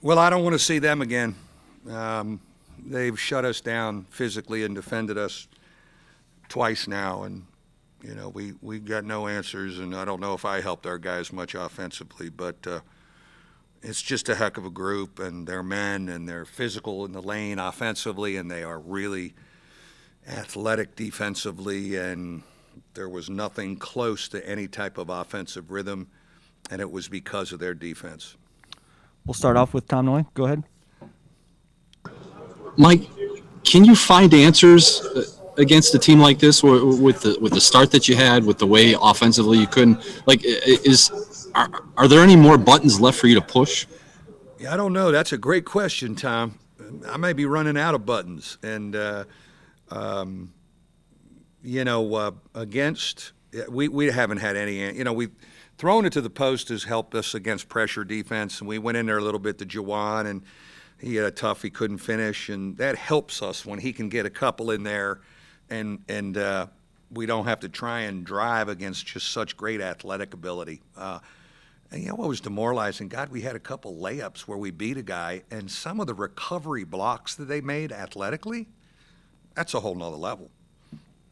Well, I don't want to see them again. They've shut us down physically and defended us twice now, and we got no answers, and I don't know if I helped our guys much offensively, but it's just a heck of a group, and they're men, and they're physical in the lane offensively, and they are really athletic defensively, and there was nothing close to any type of offensive rhythm, and it was because of their defense. We'll start off with Tom Noy. Go ahead. Mike, can you find answers against a team like this with the start that you had, with the way offensively you couldn't? Are there any more buttons left for you to push? Yeah, I don't know. That's a great question, Tom. I may be running out of buttons, and against we haven't had any. We've thrown it to the post has helped us against pressure defense, and we went in there a little bit to Jawan, and he had a tough, he couldn't finish, and that helps us when he can get a couple in there, and we don't have to try and drive against just such great athletic ability. And what was demoralizing? God, we had a couple layups where we beat a guy, and some of the recovery blocks that they made athletically, that's a whole nother level.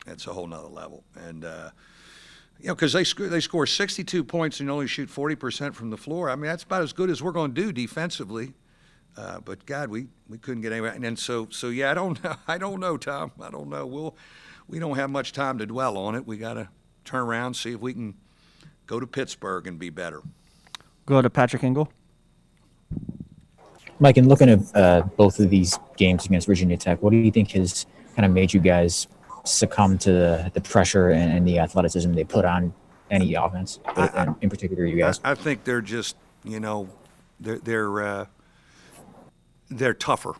That's a whole nother level. And, because they score 62 points and only shoot 40% from the floor. I mean, that's about as good as we're going to do defensively. But God, we couldn't get anywhere. And so yeah, I don't know, Tom. I don't know. We don't have much time to dwell on it. We got to turn around, see if we can go to Pittsburgh and be better. Go to Patrick Engel. Mike, in looking at both of these games against Virginia Tech, what do you think has kind of made you guys succumb to the pressure and the athleticism they put on any offense, in particular you guys? I think they're just, they're tougher.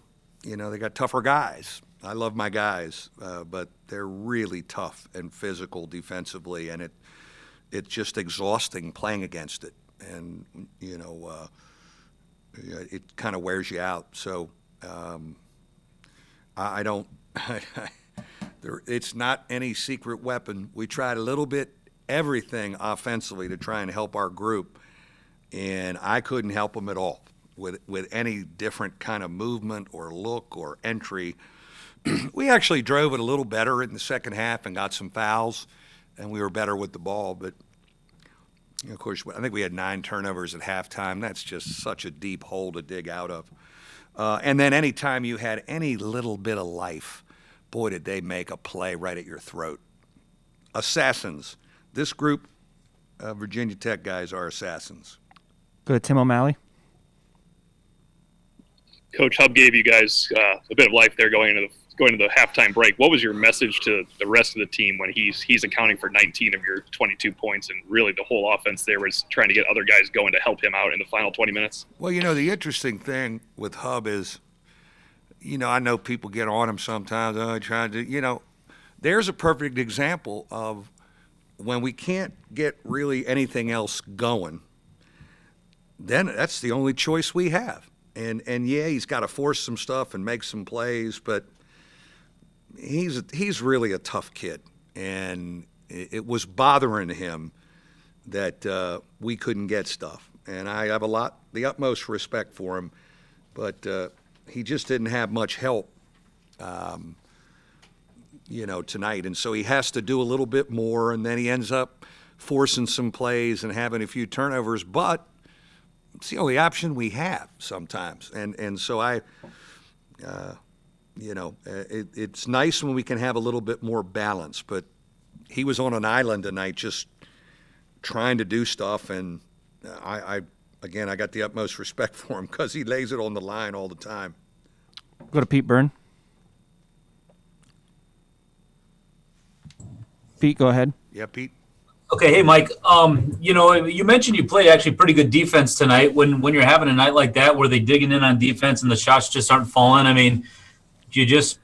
They got tougher guys. I love my guys, but they're really tough and physical defensively, and it's just exhausting playing against it. And, it kind of wears you out. So I don't it's not any secret weapon. We tried a little bit everything offensively to try and help our group, and I couldn't help them at all with any different kind of movement or look or entry. We actually drove it a little better in the second half and got some fouls, and we were better with the ball. But, of course, I think we had 9 turnovers at halftime. That's just such a deep hole to dig out of. And then any time you had any little bit of life, boy, did they make a play right at your throat. Assassins. This group of Virginia Tech guys are assassins. Go to Tim O'Malley. Coach Hub gave you guys a bit of life there going into the halftime break. What was your message to the rest of the team when he's accounting for 19 of your 22 points, and really the whole offense there was trying to get other guys going to help him out in the final 20 minutes? Well, the interesting thing with Hub is, I know people get on him sometimes. Trying to, there's a perfect example of when we can't get really anything else going, then that's the only choice we have. And yeah, he's got to force some stuff and make some plays, but he's really a tough kid, and it was bothering him that we couldn't get stuff. And I have the utmost respect for him, but he just didn't have much help, tonight. And so he has to do a little bit more, and then he ends up forcing some plays and having a few turnovers, but it's the only option we have sometimes. And so it's nice when we can have a little bit more balance, but he was on an island tonight just trying to do stuff, and I got the utmost respect for him because he lays it on the line all the time. Go to Pete Byrne. Pete, go ahead. Yeah, Pete. Okay, hey Mike. You mentioned you play actually pretty good defense tonight. When you're having a night like that where they're digging in on defense and the shots just aren't falling, I mean, do you just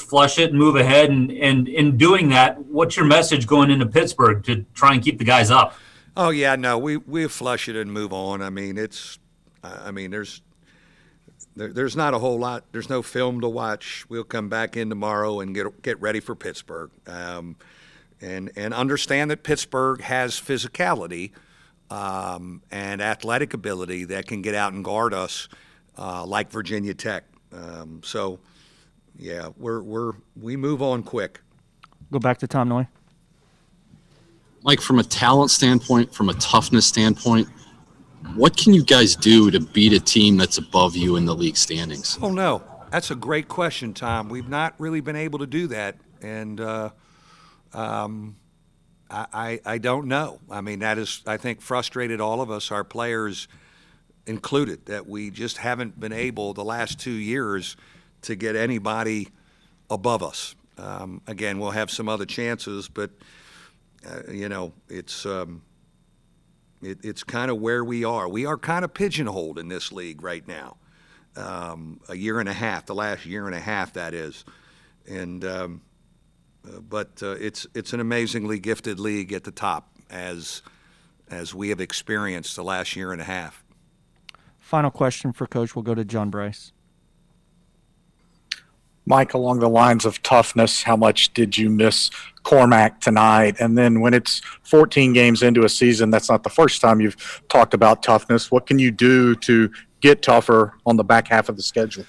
flush it and move ahead? And in doing that, what's your message going into Pittsburgh to try and keep the guys up? Oh yeah, no, we flush it and move on. I mean, there's not a whole lot. There's no film to watch. We'll come back in tomorrow and get ready for Pittsburgh. And understand that Pittsburgh has physicality and athletic ability that can get out and guard us like Virginia Tech. So, yeah, we move on quick. Go back to Tom Noy. Mike, from a talent standpoint, from a toughness standpoint, what can you guys do to beat a team that's above you in the league standings? Oh, no. That's a great question, Tom. We've not really been able to do that, and I don't know. I mean, that is, I think, frustrated all of us, our players included, that we just haven't been able the last 2 years to get anybody above us. Again, we'll have some other chances, but it's kind of where we are. We are kind of pigeonholed in this league right now. A year and a half, the last year and a half, that is, and but it's an amazingly gifted league at the top, as we have experienced the last year and a half. Final question for Coach. We'll go to John Bryce. Mike, along the lines of toughness, how much did you miss Cormac tonight? And then when it's 14 games into a season, that's not the first time you've talked about toughness. What can you do to get tougher on the back half of the schedule?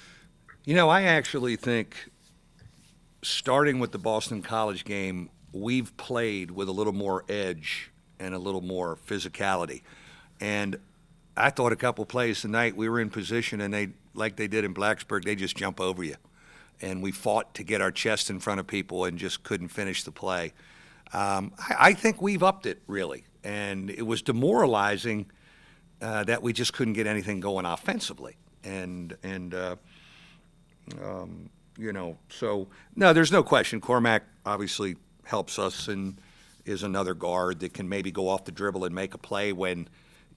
I actually think, starting with the Boston College game, we've played with a little more edge and a little more physicality. And I thought a couple plays tonight, we were in position, and they, like they did in Blacksburg, they just jump over you. And we fought to get our chest in front of people and just couldn't finish the play. I think we've upped it, really. And it was demoralizing that we just couldn't get anything going offensively. So, no, there's no question. Cormac obviously helps us and is another guard that can maybe go off the dribble and make a play when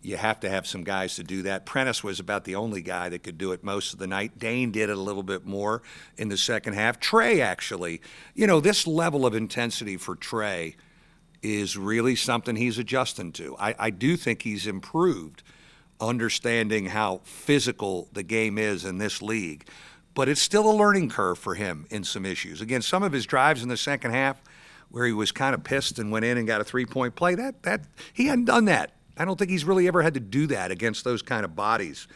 you have to have some guys to do that. Prentice was about the only guy that could do it most of the night. Dane did it a little bit more in the second half. Trey, actually, this level of intensity for Trey is really something he's adjusting to. I do think he's improved, understanding how physical the game is in this league. But it's still a learning curve for him in some issues. Again, some of his drives in the second half where he was kind of pissed and went in and got a three-point play, that he hadn't done that. I don't think he's really ever had to do that against those kind of bodies.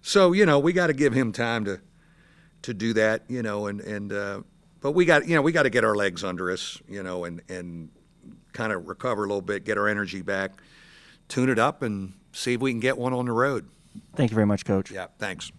So, we got to give him time to do that, but we got to get our legs under us, and kind of recover a little bit, get our energy back, tune it up, and see if we can get one on the road. Thank you very much, Coach. Yeah, thanks.